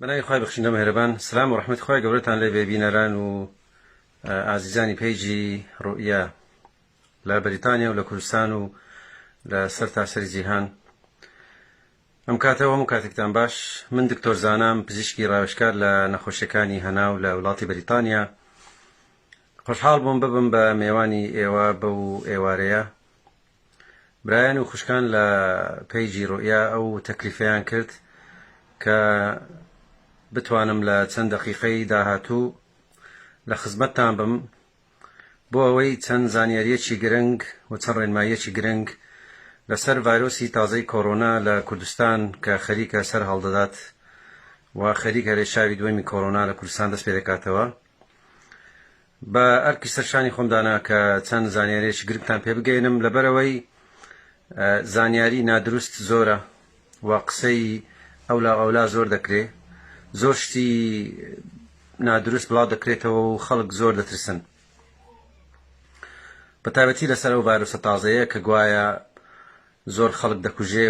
بەناوی خوای بەخشندە مهرەبان. سلام و ڕەحمەتی خوای گەورەتان لێ بێ بینەران و ئازیزانی پەیجی ڕوئیا لە بەریتانیا و لە کوردستان و لە سەر تاسەری جیهان. ئەم کاتەوە هەموو کاتێکتان باش. من دکتۆر زانام، پزیشکی ڕاوێژکار لە نەخۆشیەکانی هەناو لە وڵاتی بەریتانیا. خۆشحاڵ بووم ببم بە میێوانی ئێوە بەو ئێوارەیە. برایان و خوشکان لە پەیجی ڕوئیا ئەو تەکلیفەیان کرد کە بتوانم لە چەند دەقیقەی داهاتوو لە خزمەتتان بم بۆ ئەوەی چەند زانیاریەکی گرنگ و چەند ڕێنماییەکی گرنگ لەسەر ڤایرۆسی تازەی کۆڕۆنا لە کوردستان کە خەریکە سەر هەڵدەدات و خەریکە لێشاوی دووەمی کۆڕۆنا لە کوردستان دەست پێ دەکاتەوە. بە ئەرکی سەرشانی خۆمدانا کە چەند زانیاریەکی گرنگتان پێ بگەێنم، لەبەرەوەی زانیاری نادروست زۆرە و قسەی ئەولا زۆر دەکرێ، زۆر شتی نادروست بڵاو دەکرێتەوە و خەڵک زۆر دەترسن، بەتایبەتی لەسەر ئەو ڤایرۆسە تازەیە کە گوایە زۆر خەڵک دەکوژێ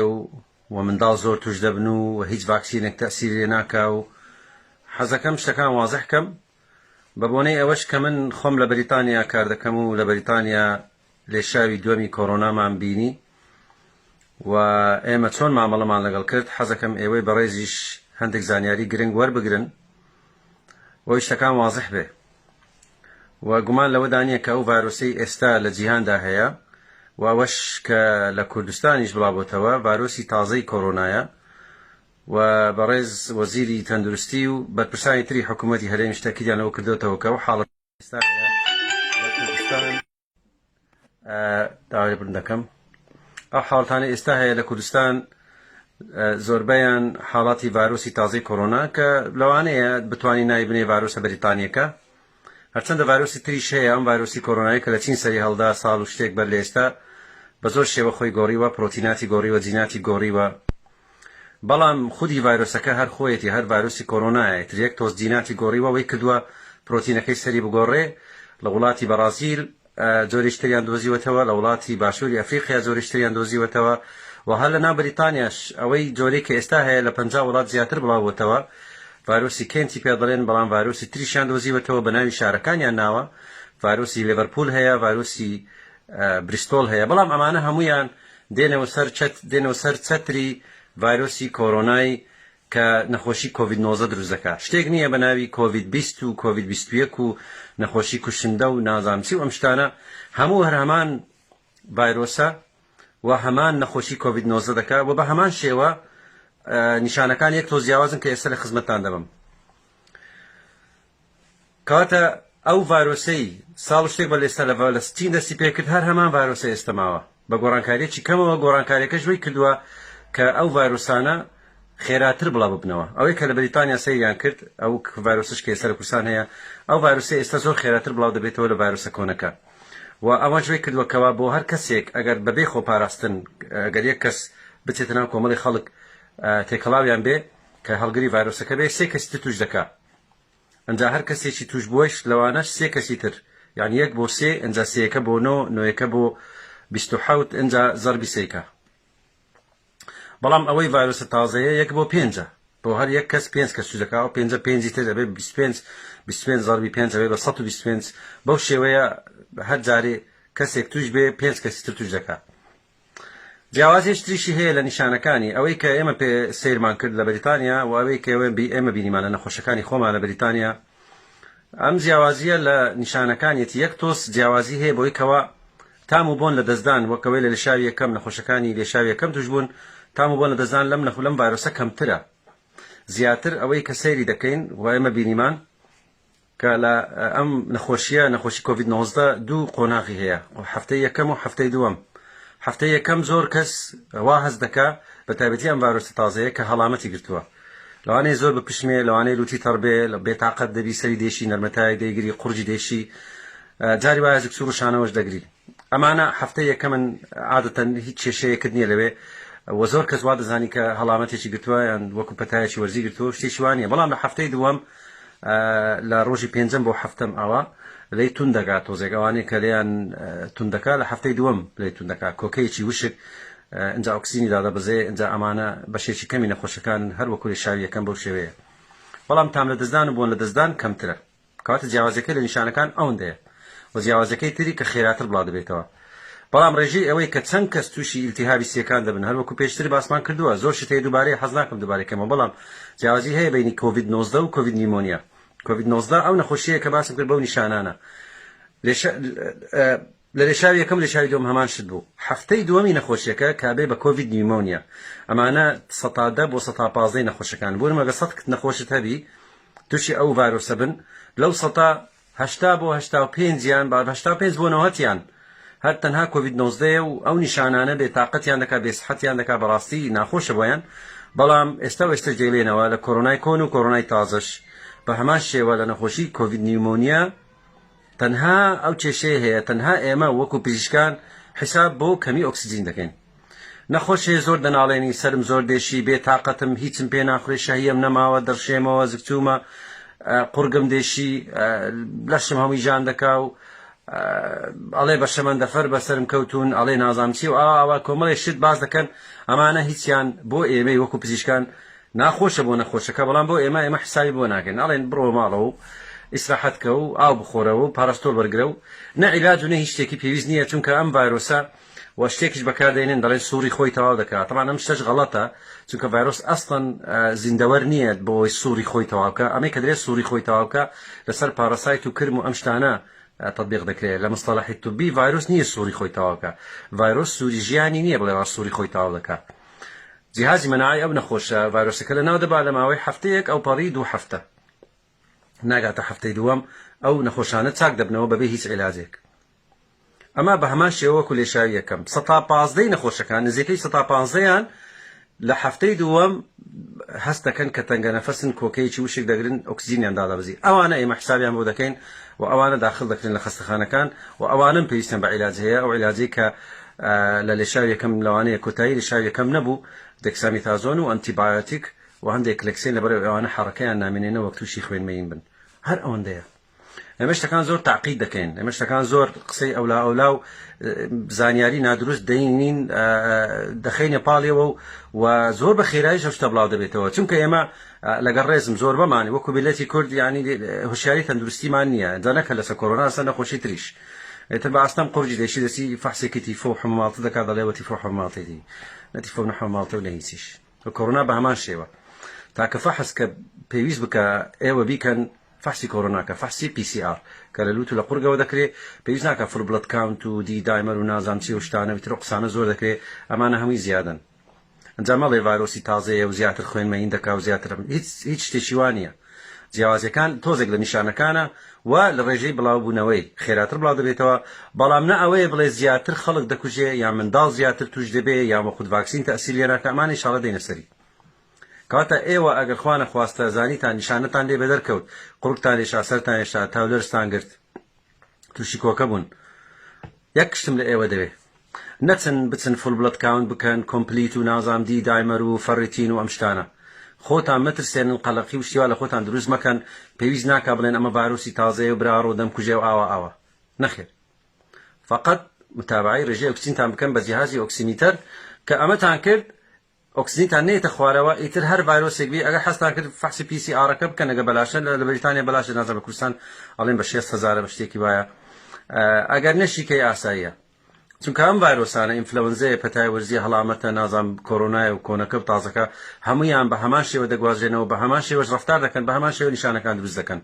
و منداڵ زۆر توش دەبن و هیچ ڤاکسینێک تەئسیری لێ ناکا. و حەزەکەم شتەکان وازح کەم بە بۆنەی ئەوەش کە من خۆم لە بەریتانیا کار دەکەم و لە بەریتانیا لێشاوی دووەمی کۆڕۆنامان بینی و ئێمە چۆن مامەڵەمان لەگەڵ کرد. حەزەکەم ئێوەی بەڕێزیش هەندێک زانیاری گرنگ وەربگرن بۆی شتەکان وازح بێ. و گومان لەوەدا نییە کە ئەو ڤایرۆسەی ئێستا لە جیهاندا هەیە و ئەوەش کە لە کوردستانیش بڵاوبۆتەوە ڤایرۆسی تازەی کۆڕۆنایە و بەڕێز وەزیری تەندروستی و بەرپرسانی تری حکوومەتی هەرێمی شتێکیانەوە کردوتەوە کە ئەو حاڵەت ئێستا لە کوردستان داوای بڕن دەکەم. ئەو حاڵەتانە ئێستا هەیە لە کوردستان زۆربەیان حاڵاتی ڤایرۆسی تازەی کۆڕۆنا کە لەوانەیە بتوانین ناوی بنێ ڤایرۆسە بەریتانیەکە، هەرچەندە ڤایرۆسی تریش هەیە، ئەم ڤایرۆسی کۆڕۆنایی کە لە چین سەری هەڵدا ساڵ و شتێک بەر لە ئێستا بە زۆر شێوە خۆی گۆڕیوە، پرۆتیناتی گۆڕیوە، جیناتی گۆڕیوە. بەڵام خودی ڤایرۆسەکە هەر خۆیەتی هەر ڤایرۆسی کۆڕۆنایە تریەک تۆز جیناتی گۆڕیوە وەی کردووە پرۆتینەکەی سەری بگۆڕێ. لە وڵاتی بەرازیل زۆریشتریان دۆزیوەتەوە، لە وڵاتی باشووری ئەفریقیا زۆریشتریان دۆزیوەتەوە و هەر لە ناو بەریتانیاش ئەوەی جۆرەی کە ئێستا هەیە لە 50 وڵات زیاتر بڵاوبووەتەوە. ڤایرۆسی کێنتی پێ دەڵێن، بەڵام ڤایرۆسی تریشیان دۆزیوەتەوە بە ناوی شارەکانیان ناوە. ڤایرۆسی لێڤەرپول هەیە، ڤایرۆسی بریستۆل هەیە، بەڵام ئەمانە هەمویان دێنەوە سەر چەتری ڤایرۆسی کۆڕۆنای کە نەخۆشی کۆڤید 19 دروست دەکات. شتێک نییە بە ناوی کۆڤید 20 و کۆڤید 21 و نەخۆشی کوشندە و نازانچی و ئەم شتانە هەموو هەر هەمان ڤایرۆسە و هەمان نەخۆشی کۆڤید 19 دەکات و بە هەمان شێوە نیشانەکان یەک تۆ جیاوازن کە ئێستا لە خزمەتتان دەبم. کاتە ئەو ڤایرۆسەی ساڵ شتێک بە ئێستا لە چین دەستی پێکرد، هەر هەمان ڤایرۆسە ئێستا ماوە بە گۆڕانکاریەکی کەمەوە. گۆڕانکاریەکەش وەی کردووە کە ئەو ڤایرۆسانە خێراتر بڵا ببنەوە. ئەوەی کە لە بەریتانیا سەیریان کرد، ئەو ڤایرۆسش کە ئێستا لە کوردستان هەیە، ئەو ڤایرۆسە ئێستا زۆر خێراتر بڵاو دەبێتەوە لە ڤایرۆسە کۆنەکە. و ئەوەش وەی کردووەکەوە بۆ هەر کەسێک ئەگەر بەبێ خۆپاراستن، ئەگەر یەک کەس بچێتە ناو کۆمەڵی خەڵک تێکەڵاویان بێ کە هەڵگری ڤایرۆسەکە بێ، 3 کەسی توش دەکات. ئەنجا هەر کەسێکی توش بووەش لەوانەش 3 کەسی تر، یعنی 1 بۆ 3، ئەنجا 3یەکە بۆ 9، 9یەکە بۆ 27، ئەنجا زەربی 3کە. بەڵام ئەوەی ڤایرۆسە تازەیە 1 بۆ 5، بۆ هەر یەک کەس 5 کەس توش دەکات و 5 تر دەبێت 25 زەربی 5 دەبێت بە 125. بەو شێوەیە هەر جارێ کەسێک توش بێ 5 کەسی تر توش دەکات. جیاوازیش تریشی هەیە لە نیشانەکانی ئەوەی کە ئێمە پێ سیرمان کرد لە بەریتانیا و ئەوەی کە ئێمە بینیمان لە نەخۆشەکانی خۆمان لە بەریتانیا. ئەم جیاوازیە لە نیشانەکانیەتی یەک تۆس جیاوازی هەیە بۆی کەوە تام و بۆن لە دەستدان وەکەوەی لە لێشاوی یەکەم نەخۆشەکانی لێشاوی یەکەم توش بوون، تام و بۆن لە دەستدان لەم ڤایرۆسە کەمترە. زیاتر ئەوەی کە سەیری دەکەین و ئێمە بینیمان کە لە ئەم نەخۆشیە، نەخۆشی کۆڤید 19 دوو قۆناغی هەیە، هەفتەی یەکەم و هەفتەی دووەم. هەفتەی یەکەم زۆر کەس وا هەست دەکا بە تایبەتی ئەم ڤایرۆسە تازەیە کە هەڵامەتی گرتووە، لەوانەیە زۆر بپشمێ، لەوانەیە لوتی تەڕبێ، لە بێتاقەت دەبی، سەری دێشی، نەرمەتای دەیگری، قورجی دێشی، جاری وایە زکسوور و شانەوەش دەگری. ئەمانە هەفتەی یەکەمن عادەتەن هیچ کێشەیەکت نییە لەوێ و زۆر کەس وا دەزانی کە هەڵامەتێکی گرتووە یان وەکو پەتایەکی وەرزی گرتووە، شتێکی وانە. بەڵام لە هەفتەی دووەم لە ڕۆژی 5 بۆ 7 ئەوە لی تون دەگات، تۆزێک ئەوانەیە کە لێیان تون دەکات لە هەفتەی دووەم لی تون دەکات، کۆکەیەکی وشک ئەنجا ئۆکسینی دادەبەزێ، ئەنجا ئەمانە بەشێکی کەمی نەخۆشەکان هەر وەکو لێشاوی یەکەم بەو شێوەیە. بەڵام تام لە دەستدان و بۆن لە دەستدان کەمترە کەواتە جیاوازەکەی لە نیشانەکان ئەوەندەیە و جیاوازەکەی تری کە خێراتر بڵاو دەبێتەوە بەڵام ڕێژەی ئەوەی کە چەند کەس تووشی ئیلتیهابی سیەکان دەبن هەروەکو پێشتر باسمان کردووە زۆر شت هەیە دووبارەی حەز ناکەم دووبارەکەمەوە بەڵام جیاوازی هەیە بینی کۆڤید 19 و کۆڤید نیمۆنیا کۆڤید 19 ئەو نەخۆشیەیە کە باسم کرد بەو نیشانانە لە لێشاوی یەکەم لێشاوی دووەم هەمان شت بوو هەفتەی دووەمی نەخۆشیەکە کابێ بە کۆڤید نیمۆنیا ئەمانە 110 بۆ 115 نەخۆشەکان بوون مەگە 100 نەخۆشت هەبی تووشی ئەو ڤایرۆسە بن لەو 180 بۆ 85 یان با 85 بۆ 90یان هەر تەنها کۆڤید 19 و ئەو نیشانانە بێتاقەتیان دەکات بێسحەتیان دەکات بەڕاستی ناخۆشە بۆیان بەڵام ئێستا جێلێنەوە لە کۆرۆنای کۆن و کۆرۆنای تازەش بە هەمان شێوە لە نەخۆشی کۆڤید نیمۆنیا تەنها ئەو کێشەیە هەیە تەنها ئێمە وەکو پزیشکان حساب بۆ کەمی ئۆکسجین دەکەین نەخۆشیە زۆر دەناڵێنی سرم زۆر دێشی بێتاقەتم هیچم پێ ناخورێ شەهیەم نەماوە دەڕشێمەوە زگتومە قورگم دێشی لەشم هەمووی ژان دەکا و ئەڵێ بە شەمەندەفەر بەسرم کەوتون ئەڵێ نازانچی و ئاوا کۆمەڵی شت باز دەکەن ئەمانە هیچیان بۆ ئێمەی وەکو پزیشکان ناخۆشە بۆ نەخۆشەکە بەڵام بۆ ئێمە حسابی بۆ ناکەین ئەڵێن بڕۆ ماڵەوە و ئیسراحەت کە و ئاو بخۆرەوە و پاراستۆل وەرگرە و نەعیلاج و نە هیچ شتێکی پێویست نییە چونکە ئەم ڤایرۆسە و شتێکیش بەکاردێنێن دەڵێن سووری خۆی تەواو دەکات طبعا ئەم شتەش غەڵەتە چونکە ڤایرۆس ئەسڵەن زیندەوەر نییە بۆی سووری خۆی تەواوکە ئەمەی کە دەرێت سووری خۆی تەواوکە لەسەر پاراسایت و کرم و ئەم شتانە تطبیق دەکرێت لە مصطلحی طبی ڤایرۆس نییە سووری خۆی تەواوکە ڤایرۆس سووری ژیانی نییە بڵێ سووری خۆی تەواو دەکات جیهازی مەناعی ئەو نەخۆشە ڤایرۆسەکە لەناو دەبات لە ماوەی هەفتەیەک ئەو پەڕی 2 هەفتە ناگاتە هەفتەی دووەم ئەو نەخۆشانە چاک دەبنەوە بەبێ هیچ عیلاجێک ئەمە بە هەمان شێوەکو لێشاوی یەکەم 115 نەخۆشەکان نزیکەی 115یان لە هەفتەی دووەم هەست دەکەن کە تەنگە نەفەسن کۆکەیەکی وشک دەگرن ئۆکسجینیان دادەبزی ئەوانە ئێمە حسابیان بۆ دەکەین و ئەوانە داخل دەکرێن لە خەستەخانەکان و ئەوانم پێویستیان بە عیلاج هەیە ئەو عیلاجی کە لە لێشاوی یەکەم لەوانەیە کۆتایی لێشاوی یەکەم نەبوو دێکسامیتازۆن و ئەنتیبایۆتیک و هەندێک کلکسین لەبەرەوەی ئەوانە حەڕەکەیان نامێنێنەوە وەک تووشی خوێنمەین بن هەر ئەوەندەیە ئێمە شتەکان زۆر تاقید دەکەین ئێمە شتەکان زۆر قسەی ئەولا و زانیاری نادروست دەینین دەخینە پاڵیەوە و زۆر بە خێرایی شەشتە بڵاو دەبێتەوە چونکە ئێمە لەگەڵ ڕێزم زۆر بەمانی وەکو بیلەتی کورد یعنی هوشیاری تەندروستیمان نییە جانەکە لەسەر کۆرۆنا سەر نەخۆشی تریش ئێتر بە ئاستەم قورجی دەشی دەسی فەحسێکی تیفۆ و حماڵتە دەکات دەڵێوە تیفۆ حماڵتێتی نەتیفۆ و نەحماڵتە و لە هیچیش کۆرۆنا بە هەمان شێوە تاکە فەحس کە پێویست بکە ئێوە بیکەن فحسی کۆرۆناکە فحسی PCR کە لە لوت و لە قورگەوە دەکرێت پێویست ناکە فڵ بڵەت کاونت و دی دایمەر و نازانچی و شتانە ویتر قسانە زۆر دەکرێت ئەمانە هەمووی زیادن ئەنجام مەڵێ ڤایرۆسی تازەیە و زیاتر خوێنمەین دەکا و زیاتر هیچ شتێکی وانە جیاوازەکان تۆزێک لە نیشانەکانە و لە ڕێژەی بڵاوبوونەوەی خێراتر بڵاو دەبێتەوە بەڵام نە ئەوەیە بڵێ زیاتر خەڵک دەکوژێ یا منداڵ زیاتر توش دەبێ یا وەخود ڤاکسین تەئسیر لێناکە ئەمانە ئینشاڵڵا دێنە سەری کاتە ئێوە ئەگەر خوا نەخواستە زانیتان نیشانەتان لێ بەدەرکەوت قوڕکتان لێشا سەرتان هێشتا تاولەرستان گرت تووشی کۆکە بوون یەک شتم لە ئێوە دەوێ نەچن بچن فڵ بڵەت کاونت بکەن کۆمپلیت و نازام دی دایمەر و فەڕیتین و ئەم شتانە خۆتان مەترسێنن قەلەقی و شتیوا لە خۆتان دروست مەکەن پێویست ناکا بڵێن ئەمە ڤایرۆسی تازەیە و براڕۆ دەمکوژێ و ئاوە نەخێر فقط متابعی ڕێژەی ئۆکسجینتان بکەن بە جیهازی ئۆکسیمیتەر کە ئەمەتان کرد ئۆکسجینتان نێتە خوارەوە ئیتر هەر ڤایرۆسێک بێ ئەگەر حەستان کرد فەحسی PCRەکە بکەن ئەگە بەلاشە لە بەریتانیا بەلاشە نازانم لە کوردستان ئەڵێن بە 6,000 بە شتێکی وایە ئەگەر نەشیکەی ئاساییە چونکە ئەم ڤایرۆسانە ئینفلەوەنزەیە پەتای وەرزی هەڵامەتە نازام کۆرۆنایە و کۆنەکە و تازەکە هەمویان بە هەمان شێوە دەگوازێنەوە بە هەمان شێوەش ڕەفتار دەکەن بە هەمان شێوە نیشانەکان دروست دەکەن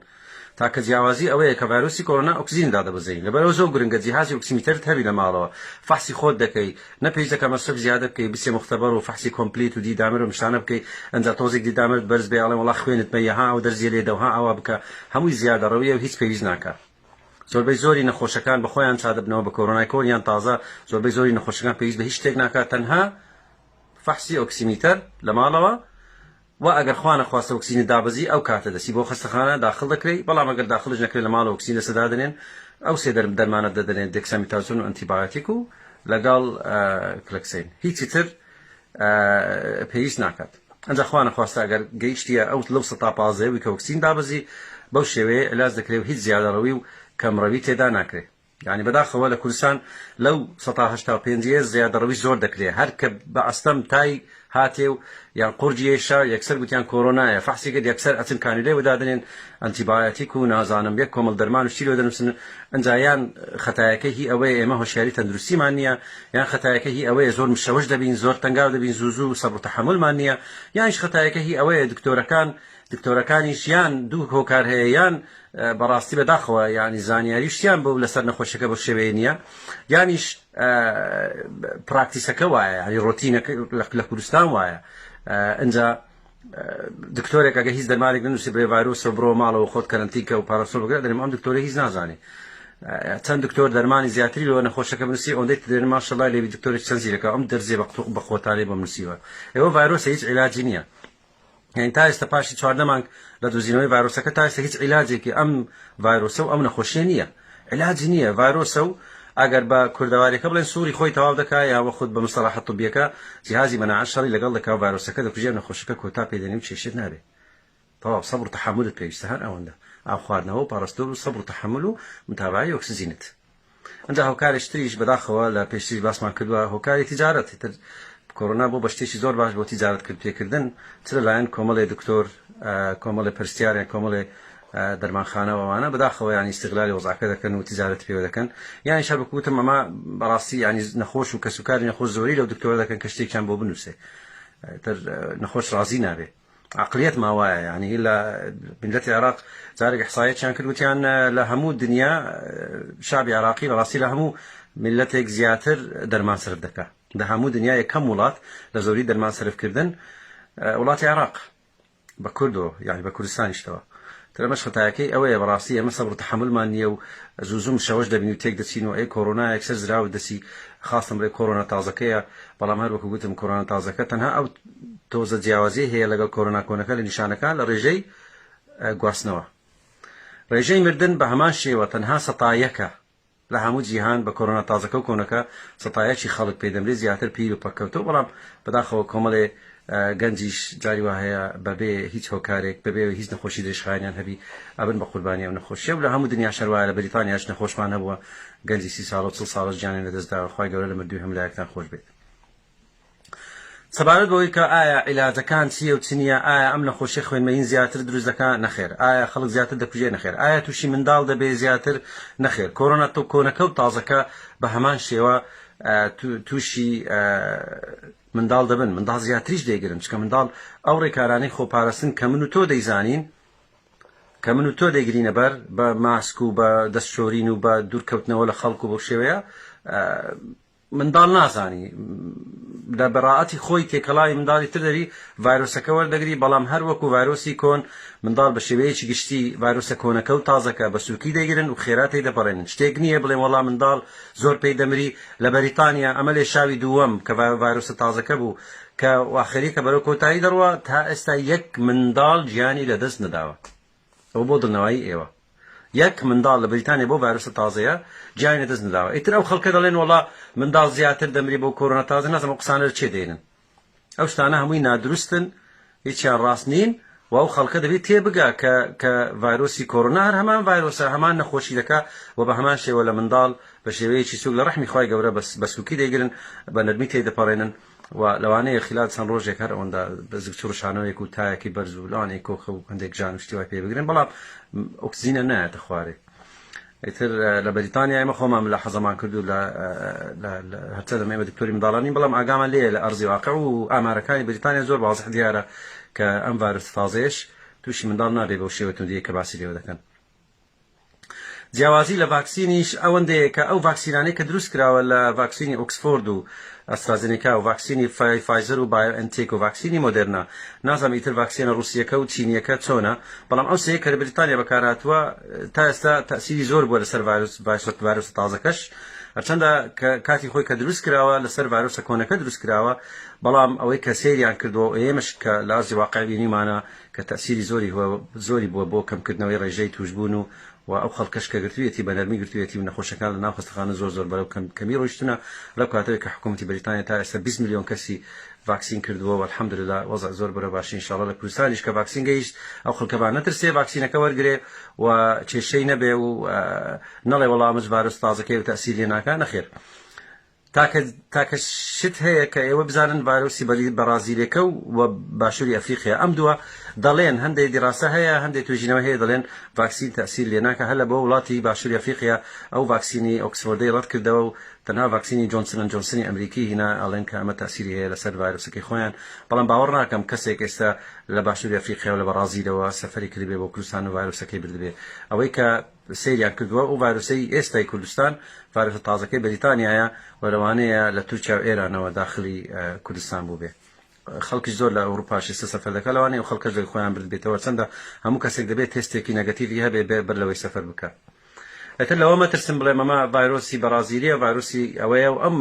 تاکە جیاوازی ئەوەیە کە ڤایرۆسی کۆرۆنا ئۆکسجین دادەبەزین لەبەرەوە زۆر گرنگە جیهازی ئۆکسیمیتەرت هەبی لە ماڵەوە فەحسی خۆت دەکەی نەپێویست دەکە مەسرف زیادە بکەی بچێ مختبەر و فەحسی کۆمپلیت و دیدامەر و شتانە بکەی ئەنجا تۆزێک دیدامەرت بەرز بێ ئەڵێ وەڵا خوێنت مە یەها ئەو دەرزیە لێ دەوها ئەوە بکە هەمووی زیادە ڕەویە و هیچ پێویست ناکە زۆربەی زۆری نەخۆشەکان بە خۆیان چادەبنەوە بە کۆرۆنای کۆریان تازە زۆربەی زۆری نەخۆشەکان پێویست بە هیچ شتێک ناکات تەنها فەحسی ئۆکسیمیتەر لە ماڵەوە و ئەگەر خوا نەخواستە ئۆکسجینی دابەزی ئەو کاتە دەسی بۆ خەستەخانە داخل دەکرێت بەڵام ئەگەر داخلش نەکرێت لە ماڵەوە ئۆکسجین لەسەر دادنێن ئەو سێ دەرمانە دەدەنێن دێکسامیتازۆن و ئەنتیبایۆتیک و لەگەڵ کلکسین هیچی تر پێویست ناکات ئەنجا خوا نەخواستە ئەگەر گەیشتیە ئەو لەو 115 کە ئۆکسجین دابەزی بەو شێوەیە علاج دەکرێت و هیچ زیادەڕەوی و کەمڕەوی تێدا ناکرێت یعنی بەداخەوە لە کوردستان لەو 185 زیادەڕەوی زۆر دەکرێت هەر کە بە ئەستەم تای هاتێ و یان قورجیێشا یەکسەر گوتیان کۆرۆنایە فەحسی کرد یەکسەر ئەچن کانیلێ ودادنێن ئەنتیبایۆتیک و نازانم یەک کۆمەڵ دەرمان و شتی لێ دەنووسن ئەنجا یان خەتایەکەی هی ئەوەیە ئێمە هۆشیاری تەندروستیمان نییە یان خەتایەکەی هی ئەوەیە زۆر مشەوش دەبین زۆر تەنگاو دەبین زوو سەبر و تەحەموڵمان نییە یانش خەتایەکە هی ئەوەیە دکتۆرەکانیش یان دوو هۆکار هەیە یان بەڕاستی بەداخەوە یعنی زانیاریشیان بۆ لەسەر نەخۆشەکە بە شێوەیە نییە یانیش پراکتیسەکە وایە ینی ڕۆتینەکە لە کوردستان وایە ئەنجا دکتۆرێک ئەگە هیچ دەرمانێک ننووسی بێ ڤایرۆسە بڕۆ ماڵەوە خۆت کەرەنتینکە و پاراسۆل بگرێت دەرێم ئەم دکتۆرە هیچ نازانێ چەند دکتۆر دەرمانی زیاتری لەوە نەخۆشەکە بنووسی ئەوەندەی دێن ماشەڵڵا لێوی دکتۆرێک چەند زیرەکە ئەم دەرزێ بە خۆتانێ بەنووسیوە ئێوە ڤایرۆسە هیچ عیلاجی نییە یعنی تا ئێستا پاشی 14 مانگ لە دۆزینەوەی ڤایرۆسەکە تا ئێستا هیچ عیلاجێکی ئەم ڤایرۆسە و ئەم نەخۆشیە نییە عیلاجی نییە ڤایرۆسە و ئەگەر بە کوردەواریەکە بڵێن سووری خۆی تەواو دەکا یاوە خودت بە مستەلاحە طبیەکە جیهازی مەناعە شەڕی لەگەڵ دەکا ڤایرۆسەکە دەکوژێ نەخۆشەکە کۆتا پێدەنی و چێشت نابێ تەواو سەبر و تەحەمولت پێویستە هەر ئەوەندە ئاو خواردنەوە و پاڕستۆر و سەبر و تەحەمل و متابعەی ئۆکسیجینت ئەنجا هۆکارێکی تریش بەداخەوە لە پێشتریش باسمان کردووە هۆکاری تیجارەت کۆڕۆنا بۆ بە شتێکی زۆر باش بۆ تیجارەت کرد پێکردن چ لەلایەن کۆمەڵێ دکتۆر کۆمەڵێ پرسیارێن کۆمەڵێ دەرمانخانەوەوانە بەداخەوە ینی استیغلالی وەزعەکە دەکەن و تیجارەت پێوە دەکەن یانی شەر بەکوتم ئەمە بەڕاستی ینی نەخۆش و کەسوکاری نەخۆش زۆری لەو دکتۆرە دەکەن کە شتێکیان بۆ بنووسێ تر نەخۆش ڕازی نابێ عقلیەت ماوایە ینی لە ملەتی عێراق جارێک ئیحسایەتیان کرد وتیان لە هەموو دنیا شعبی عێراقی بەڕاستی لە هەموو ملەتێک زیاتر دەرمان سرف دەکات لە هەموو دنیا یەکەم وڵات لە زۆری دەرمان سرفکردن وڵاتی عێراق بە کوردەوە یعنی بە کوردستانیشتەوە ترەمەش خەتایەکەی ئەوەیە بەڕاستی ئێمە سەبر و تەحەموڵمان نییە و زوو شەوەش دەبین و تێک دەچین و ئەی کۆڕۆنا یەکسەر زراوە دەسی خاستم ڕێ کۆڕۆنا تازەکەیە بەڵام هەر وەکو گوتم کۆڕۆنا تازەکە تەنها ئەو تۆزە جیاوازی هەیە لەگەڵ کۆڕۆنا کۆنەکە لە نیشانەکان لە ڕێژەی گواستنەوە ڕێژەی مردن بە هەمان شێوە تەنها سەتایەکە لە هەموو جیهان بە کۆڕۆنا تازەکە و کۆنەکە سەتایەکی خەڵک پێدەمرێت زیاتر پیر و پەکەوتەوە بەڵام بەداخەوە کۆمەڵێ گەنجیش جاری وا هەیە بەبێ هیچ هۆکارێک بەبێ هیچ نەخۆشی دەشخایانیان هەبی ئەبن بە قوربانی ئەو نەخۆشیە و لە هەموو دنیا شەروایە لە بەریتانیاش نەخۆشمان هەبووە گەنجی 30 ساڵ و 40 ساڵش گیانیان لەدەستداوە خی گەورە لە مردووی هەملایەکتان خۆش بێت سەبارەت بەوەی کە ئایا عیلاجەکان چییە و چ نییە ئایا ئەم نەخۆشی خوێنمەین زیاتر دروست دەکات نەخێر ئایا خەڵک زیاتر دەکوژێ نەخێر ئایا تووشی منداڵ دەبێ زیاتر نەخێر کۆڕۆنا تۆ کۆنەکە و تازەکە بە هەمان شێوە تووشی منداڵ دەبن منداڵ زیاتریش دەیگرن چکە منداڵ ئەو ڕێکارانەی خۆپاراستن کە من و تۆ دەیزانین کە من و تۆ دەیگرینە بەر بە ماسک و بە دەستشۆرین و بە دوورکەوتنەوە لە خەڵک و بۆ شێوەیە منداڵ نازانی لە بەڕائەتی خۆی تێکەڵای منداڵی تر دەری ڤایرۆسەکە وەردەگری بەڵام هەر وەکو ڤایرۆسی کۆن منداڵ بە شێوەیەکی گشتی ڤایرۆسە کۆنەکە و تازەکە بە سووکی دەیگرن و خێراتی دەپەڕێنن شتێک نییە بڵێن وەڵام منداڵ زۆر پێی دەمری لە بەریتانیا ئەمە لێ شاوی دووەم کە ڤایرۆسە تازەکە بوو کە واخەری کە بەرەو کۆتایی دەڕوە تا ئێستا یەک منداڵ گیانی لەدەست نەداوە ئەو بۆ دڵنەوەی ئێوە یەک منداڵ لە بریتانیا بۆ ڤایرۆسە تازەیە گیانی لەدەست نەداوە ئیتر ئەو خەڵکە دەڵێن وەڵا منداڵ زیاتر دەمری بۆ کۆڕۆنا تازە نازانم ئەو قسانە چێ دێنن ئەو شتانە هەمووی نادروستن هیچیان ڕاست نین و ئەو خەڵکە دەبێت تێبگا کە ڤایرۆسی کۆڕۆنا هەر هەمان ڤایرۆسە هەمان نەخۆشی دەکات و بە هەمان شێوە لە منداڵ بە شێوەیەکی سووک لە ڕەحمی خی گەورە بە سووکی دەیگرن بە نەرمی تێدەپەڕێنن و لەوانەیە خلال چەند ڕۆژێک هەر ئەوەندە زگچوو ڕشانەوەیەک و تایەکی بەرز و لەوانەیە کۆخە و هەندێک جان و شتی وای پێ بگرن بەڵام ئۆکسیجینە نایەتە خوارێ ئیتر لە بەریتانیا ئێمە خۆمان لە حەزەمان کرد و هەرچە دەمە ئێمە دکتۆری منداڵانی بەڵام ئاگامان لێیە لە ئەرزی واقع و ئامارەکانی بەریتانیا زۆر واضح دیارە کە ئەم ڤایرۆسە تازەیەش تووشی منداڵ نابێ بەو شێوە توندیە کە باسی لێوە دەکەن جیاوازی لە ڤاکسینیش ئەوەندەیە کە ئەو ڤاکسینانەی کە دروست کراوە لە ڤاکسینی ئۆکسفۆرد و ئەسترازێنێکا و ڤاکسینی فایزەر و بایۆئەنتێک و ڤاکسینی مۆدێرنا نازانم ئیتر ڤاکسینە ڕووسیەکە و چینیەکە چۆنە بەڵام ئەو سەیە کە لە بریتانیا بەکارهاتووە تا ئێستا تەئسیری زۆر بووە لەسەر ڤایرۆسە تازەکەش هەرچەندە کاتی خۆی کە دروست کراوە لەسەر ڤایرۆسە کۆنەکە دروست کراوە بەڵام ئەوەی کە سەیریان کردووە ئێمەش کە لە ئەرزی واقع بینیمانە کە تەئسیری زۆری بووە بۆ کەمکردنەوەی ڕێژەی توشبوون و ئەو خەڵکەش کە گرتوویەتی بە نەرمی گرتوویەتی و نەخۆشەکان لە ناو خەستەخانە زۆر بەرەو کەمی ڕۆیشتونە لەو کاتەوەی کە حکوومەتی بەریتانیا تا ئێستا 20 میلیۆن کەسی ڤاکسین کردووە و الحەمدوللا وەزع زۆر بەرە باشی ئینشاڵڵا لە کوردستانیش کە ڤاکسین گەیشت ئەو خەڵکەبان نەترسێ ڤاکسینەکە وەرگرێ و کێشەی نەبێ و نەڵێ وەڵامش ڤایرۆس تازەکەی و تەئسیری ناکات نەخێر تاکە شت هەیە کە ئێوە بزانن ڤایرۆسی بەرازیلێکە و باشووری ئەفریقیا ئەم دووە دەڵێن هەندێک دیراسە هەیە هەندێک توێژینەوە هەیە دەڵێن ڤاکسین تەسیر لێ ناکە هەر لە بۆ وڵاتی باشووری ئەفریقیا ئەو ڤاکسینی ئۆکسفۆردەی ڕەت کردەوە و تەنها ڤاکسینی جۆنسن ئەند جۆنسنی ئەمریکی هینا ئەڵێن کە ئەمە تەسیری هەیە لەسەر ڤایرۆسەکەی خۆیان بەڵام باوەڕ ناکەم کەسێک ئێستا لە باشووری ئەفریقیا و لە بەرازیلەوە سەفەری کردبێ بۆ کوردستان و ڤایرۆسەکەی بردبێ ئەوەی کە سەیریان کردووە و ڤایرۆسەی ئێستای کوردستان ڤایرۆسە تازەکەی بەریتانیایە و لەوانەیە لە تورکیا و ئێرانەوە داخلی کوردستان بوو بێ خەڵکیش زۆر لە ئەوروپاشی سەفەر دەکات لەوانەیە و خەڵکەش لەی خۆیان برد بێتەوە چەندە هەموو کەسێک دەبێت تێستێکی نەگەتیڤی هەبێ بەر لەوەی سەفەر بکات ئەتر لەوە مەترسم بڵێ مەمە ڤایرۆسی بەرازیلیە ڤایرۆسی ئەوەیە و ئەم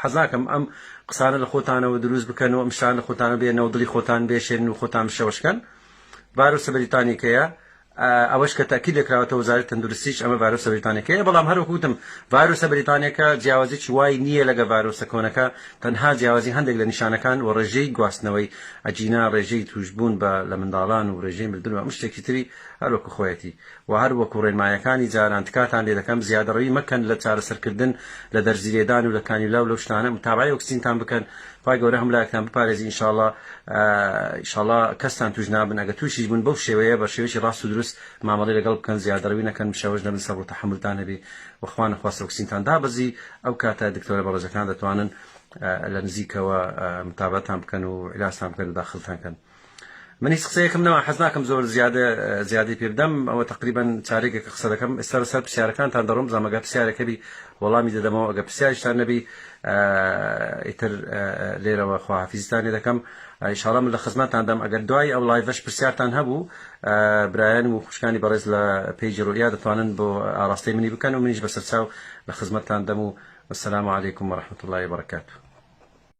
حەزاکەم ئەم قسانە لە خۆتانەوە دروست بکەن و ئەم شتانە لە خۆتانە بێنەوە دڵی خۆتان بێشێن و خۆتان شەوشکەن ڤایرۆسە بەریتانیکەیە ئەوەش کە تاکید دەکراوەتە وەزارەتی تەندروستیش ئەمە ڤایرۆسە بەریتانیەکەیە بەڵام هەروەکو وتم ڤایرۆسە بەریتانیەکە جیاوازێکی وای نییە لەگە ڤایرۆسە کۆنەکە تەنها جیاوازی هەندێک لە نیشانەکان و ڕێژەی گواستنەوەی ئەجینا ڕێژەی توشبوون بە لە منداڵان و ڕێژەی مردن و ئەم شتێکی تری هەروەکو خۆیەتی و هەروەکو ڕێنمایەکانی جاران تکاتان لێ دەکەم زیادەڕەوی مەکەن لە چارەسەرکردن لە دەرزیلێدان و لە کانیولا و لەو شتانە متابعی ئۆکسینتان بکەن پای گەورە هەم لایەکتان بپارێزی ئینشاڵڵا کەستان توش نابن ئەگە تووشیش بوون بەو شێوەیە بە شێوەیەکی ڕاست و دروست مامەڵەی لەگەڵ بکەن زیادەڕەوی نەکەن شەوەش نەبن سەبر و تەحملتان هەبێ وەخوا نەخواستە ئۆکسینتان دابەزی ئەو کاتە دکتۆرە بەڕێزەکان دەتوانن لە نزیکەوە متابعەتان بکەن و عیلاجتان بکەن و داخڵتان کەن من هیچ قسەیەکم نەوە حەز ناکەم زۆر زیادەی پێ بدەم ئەوە تقریبا چارێکێک قسە دەکەم ئێستا لەسەر پرسیارەکانتان دەڕۆم بزانم ئەگە پرسیارێکەبی وەڵامی دەدەمەوە ئەگە پرسیاریشتان نەبی ئیتر لێرەوە خواحافیزتان لێ دەکەم ئینشاڵڵا من لە خزمەتتان دەم ئەگەر دوای ئەو لایڤەش پرسیارتان هەبوو برایان و خوشکانی بەڕێز لە پێیجی ڕۆیا دەتوانن بۆ ئاراستەی منی بکەن و منیش بەسەرچاو لە خزمەتتان دەم و والسلام عليكم ورحمة الله وبركاته.